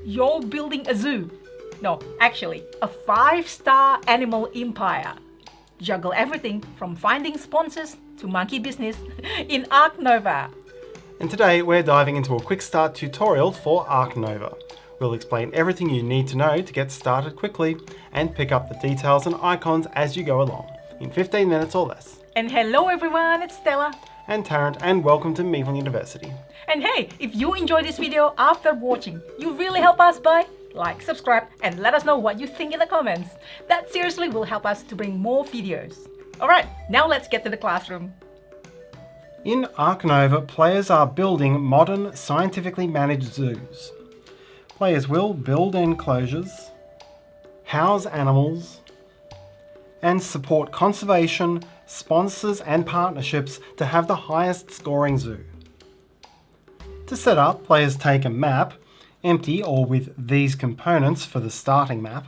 You're building a zoo. No, actually, a 5-star animal empire. Juggle everything from finding sponsors to monkey business in aArk Nova. And today we're diving into a quick start tutorial for aArk Nova. We'll explain everything you need to know to get started quickly and pick up the details and icons as you go along, in 15 minutes or less. And hello everyone, it's Stella. And Tarrant, and welcome to Meeple University. And hey, if you enjoyed this video after watching, you really help us by like, subscribe, and let us know what you think in the comments. That seriously will help us to bring more videos. Alright, now let's get to the classroom. In aArk Nova, players are building modern, scientifically managed zoos. Players will build enclosures, house animals, and support conservation, sponsors and partnerships to have the highest scoring zoo. To set up, players take a map, empty or with these components for the starting map,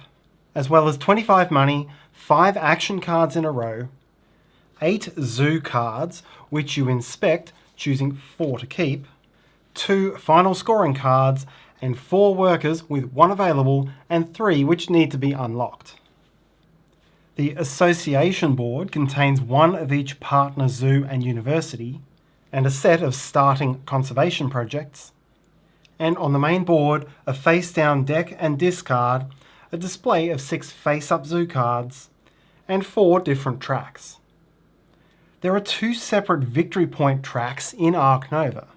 as well as 25 money, 5 action cards in a row, 8 zoo cards, which you inspect, choosing 4 to keep, 2 final scoring cards, and 4 workers with 1 available and 3 which need to be unlocked. The association board contains 1 of each partner zoo and university, and a set of starting conservation projects, and on the main board a face-down deck and discard, a display of 6 face-up zoo cards, and 4 different tracks. There are 2 separate victory point tracks in aArk Nova.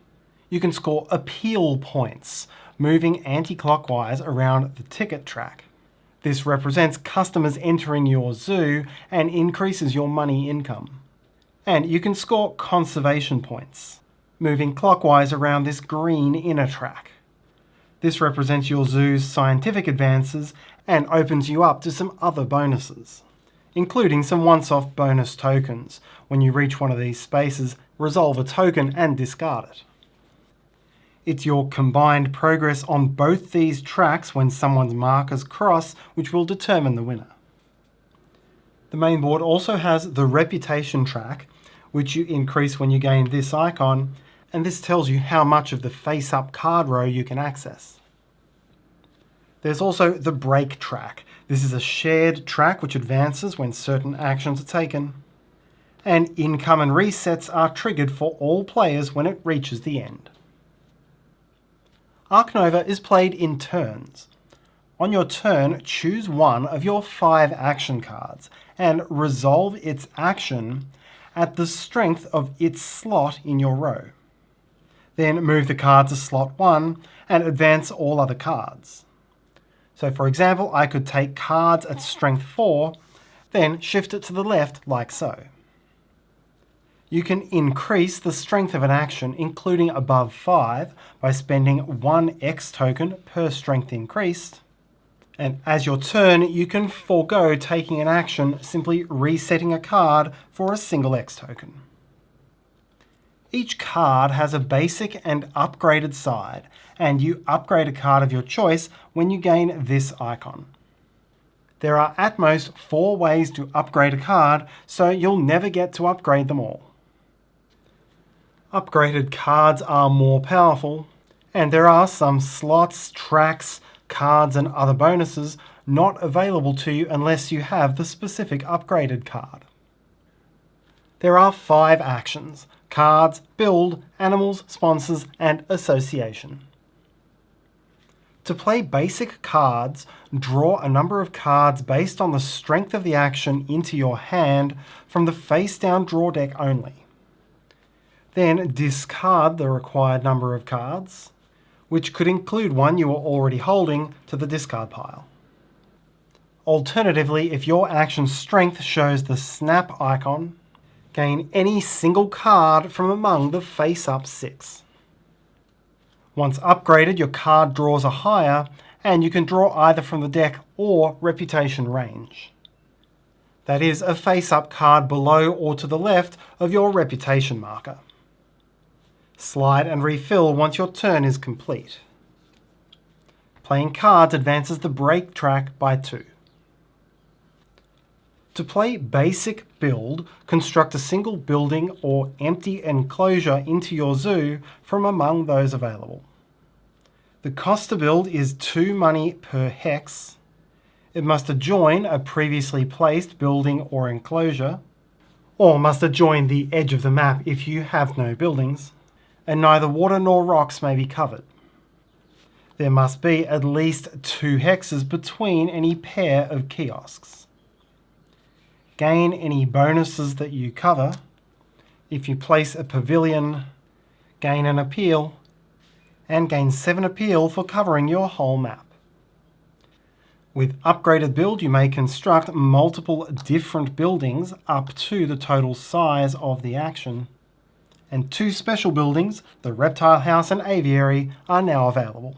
You can score appeal points, moving anti-clockwise around the ticket track. This represents customers entering your zoo and increases your money income. And you can score conservation points, moving clockwise around this green inner track. This represents your zoo's scientific advances and opens you up to some other bonuses, including some once-off bonus tokens. When you reach one of these spaces, resolve a token and discard it. It's your combined progress on both these tracks when someone's markers cross which will determine the winner. The main board also has the reputation track, which you increase when you gain this icon, and this tells you how much of the face-up card row you can access. There's also the break track. This is a shared track which advances when certain actions are taken, and income and resets are triggered for all players when it reaches the end. aArk Nova is played in turns. On your turn, choose one of your 5 action cards and resolve its action at the strength of its slot in your row. Then move the card to slot 1 and advance all other cards. So for example, I could take cards at strength 4, then shift it to the left like so. You can increase the strength of an action, including above 5, by spending 1 X token per strength increased. And as your turn, you can forego taking an action, simply resetting a card for a single X token. Each card has a basic and upgraded side, and you upgrade a card of your choice when you gain this icon. There are at most 4 ways to upgrade a card, so you'll never get to upgrade them all. Upgraded cards are more powerful, and there are some slots, tracks, cards and other bonuses not available to you unless you have the specific upgraded card. There are 5 actions: cards, build, animals, sponsors, and association. To play basic cards, draw a number of cards based on the strength of the action into your hand from the face-down draw deck only. Then discard the required number of cards, which could include one you are already holding, to the discard pile. Alternatively, if your action's strength shows the snap icon, gain any single card from among the face-up 6. Once upgraded, your card draws are higher, and you can draw either from the deck or reputation range. That is, a face-up card below or to the left of your reputation marker. Slide and refill once your turn is complete. Playing cards advances the break track by 2. To play basic build, construct a single building or empty enclosure into your zoo from among those available. The The cost to build is 2 money per hex. It must adjoin a previously placed building or enclosure, or must adjoin the edge of the map if you have no buildings, and neither water nor rocks may be covered. There must be at least 2 hexes between any pair of kiosks. Gain any bonuses that you cover. If you place a pavilion, gain an appeal, and gain 7 appeal for covering your whole map. With upgraded build, you may construct multiple different buildings up to the total size of the action. And 2 special buildings, the reptile house and aviary, are now available.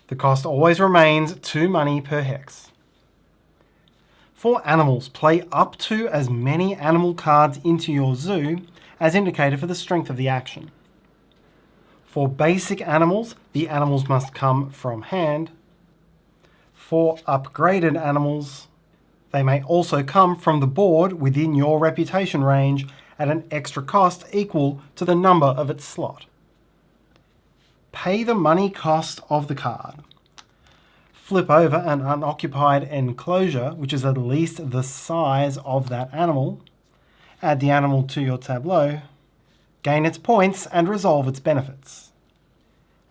The cost always remains 2 money per hex. For animals, play up to as many animal cards into your zoo as indicated for the strength of the action. For basic animals, the animals must come from hand. For upgraded animals, they may also come from the board within your reputation range at an extra cost equal to the number of its slot. Pay the money cost of the card. Flip over an unoccupied enclosure, which is at least the size of that animal. Add the animal to your tableau. Gain its points and resolve its benefits.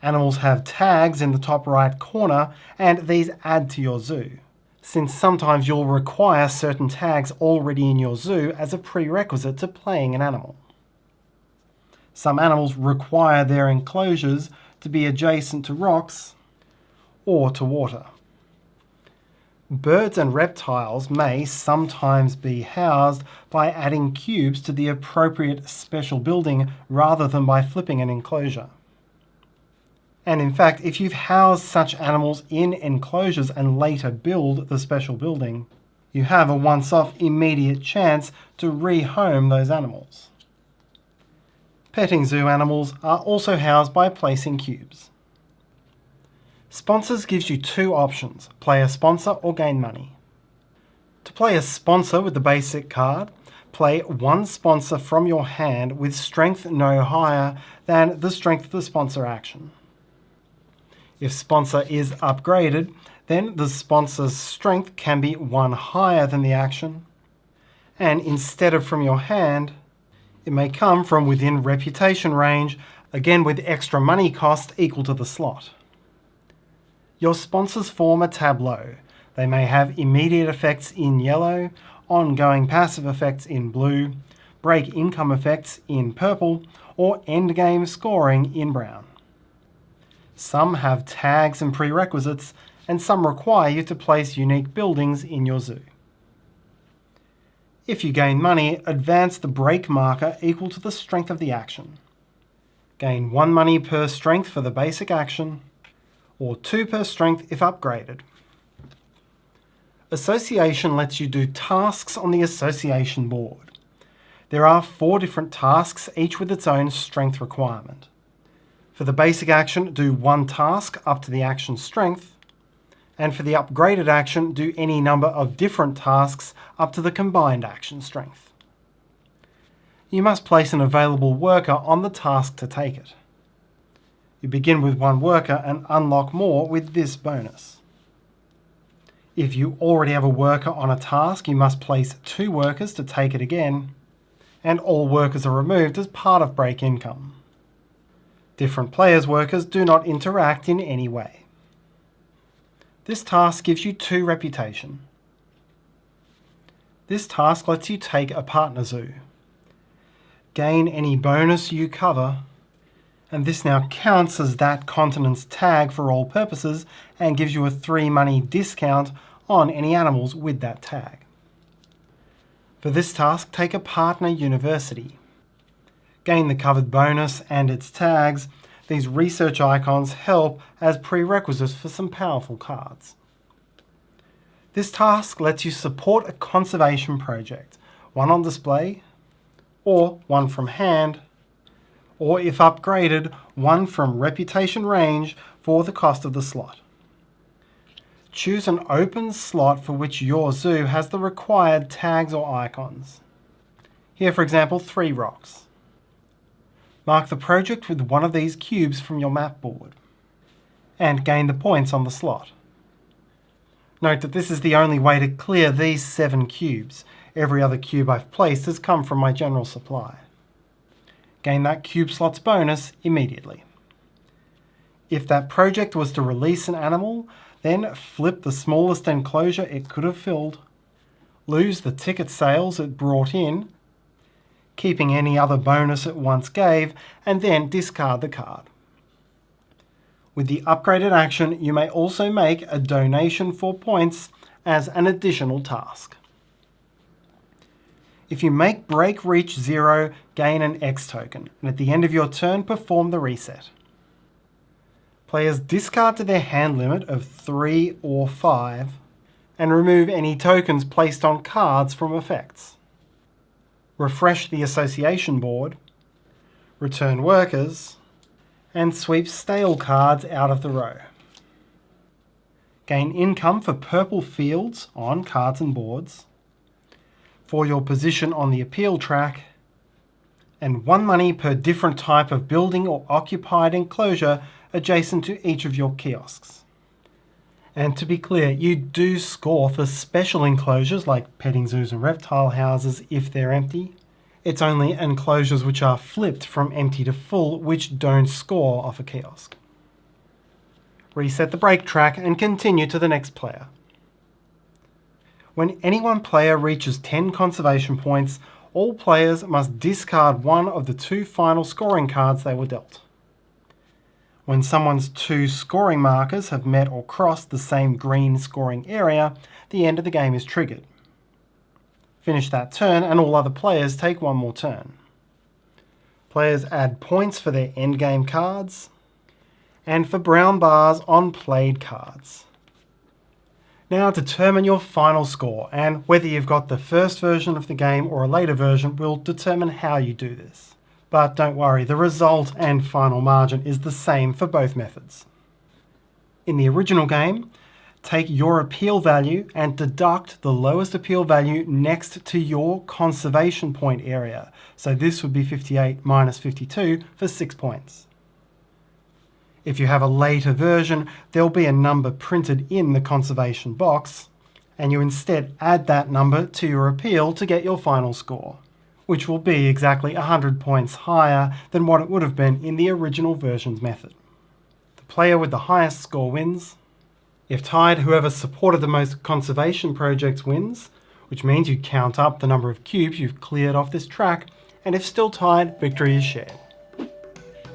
Animals have tags in the top right corner, and these add to your zoo, since sometimes you'll require certain tags already in your zoo as a prerequisite to playing an animal. Some animals require their enclosures to be adjacent to rocks or to water. Birds and reptiles may sometimes be housed by adding cubes to the appropriate special building rather than by flipping an enclosure. And in fact, if you've housed such animals in enclosures and later build the special building, you have a once-off immediate chance to rehome those animals. Petting zoo animals are also housed by placing cubes. Sponsors gives you 2 options, play a sponsor or gain money. To play a sponsor with the basic card, play 1 sponsor from your hand with strength no higher than the strength of the sponsor action. If sponsor is upgraded, then the sponsor's strength can be 1 higher than the action, and instead of from your hand, it may come from within reputation range, again with extra money cost equal to the slot. Your sponsors form a tableau. They may have immediate effects in yellow, ongoing passive effects in blue, break income effects in purple, or endgame scoring in brown. Some have tags and prerequisites, and some require you to place unique buildings in your zoo. If you gain money, advance the break marker equal to the strength of the action. Gain 1 money per strength for the basic action, or 2 per strength if upgraded. Association lets you do tasks on the association board. There are 4 different tasks, each with its own strength requirement. For the basic action, do 1 task up to the action strength, and for the upgraded action, do any number of different tasks up to the combined action strength. You must place an available worker on the task to take it. You begin with 1 worker and unlock more with this bonus. If you already have a worker on a task, you must place 2 workers to take it again, and all workers are removed as part of break income. Different players' workers do not interact in any way. This task gives you 2 reputation. This task lets you take a partner zoo. Gain any bonus you cover, and this now counts as that continent's tag for all purposes and gives you a 3 money discount on any animals with that tag. For this task, take a partner university. Gain the covered bonus and its tags. These research icons help as prerequisites for some powerful cards. This task lets you support a conservation project, 1 on display, or 1 from hand, or if upgraded, 1 from reputation range for the cost of the slot. Choose an open slot for which your zoo has the required tags or icons. Here, for example, 3 rocks. Mark the project with 1 of these cubes from your map board. and gain the points on the slot. Note that this is the only way to clear these 7 cubes. Every other cube I've placed has come from my general supply. Gain that cube slots bonus immediately. If that project was to release an animal, then flip the smallest enclosure it could have filled, lose the ticket sales it brought in, keeping any other bonus it once gave, and then discard the card. With the upgraded action, you may also make a donation for points as an additional task. If you make break reach 0, gain an X token, and at the end of your turn, perform the reset. Players discard to their hand limit of 3 or 5, and remove any tokens placed on cards from effects. Refresh the association board, return workers, and sweep stale cards out of the row. Gain income for purple fields on cards and boards, for your position on the appeal track, and 1 money per different type of building or occupied enclosure adjacent to each of your kiosks. And to be clear, you do score for special enclosures like petting zoos and reptile houses if they're empty. It's only enclosures which are flipped from empty to full which don't score off a kiosk. Reset the break track and continue to the next player. When any one player reaches 10 conservation points, all players must discard one of the 2 final scoring cards they were dealt. When someone's 2 scoring markers have met or crossed the same green scoring area, the end of the game is triggered. Finish that turn and all other players take 1 more turn. Players add points for their endgame cards and for brown bars on played cards. Now determine your final score, and whether you've got the first version of the game or a later version will determine how you do this. But don't worry, the result and final margin is the same for both methods. In the original game, take your appeal value and deduct the lowest appeal value next to your conservation point area. So this would be 58 minus 52 for 6 points. If you have a later version, there'll be a number printed in the conservation box, and you instead add that number to your appeal to get your final score, which will be exactly 100 points higher than what it would have been in the original version's method. The player with the highest score wins. If tied, whoever supported the most conservation projects wins, which means you count up the number of cubes you've cleared off this track, and if still tied, victory is shared.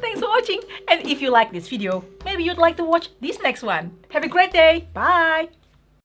Thanks for watching, and if you like this video, maybe you'd like to watch this next one. Have a great day, bye!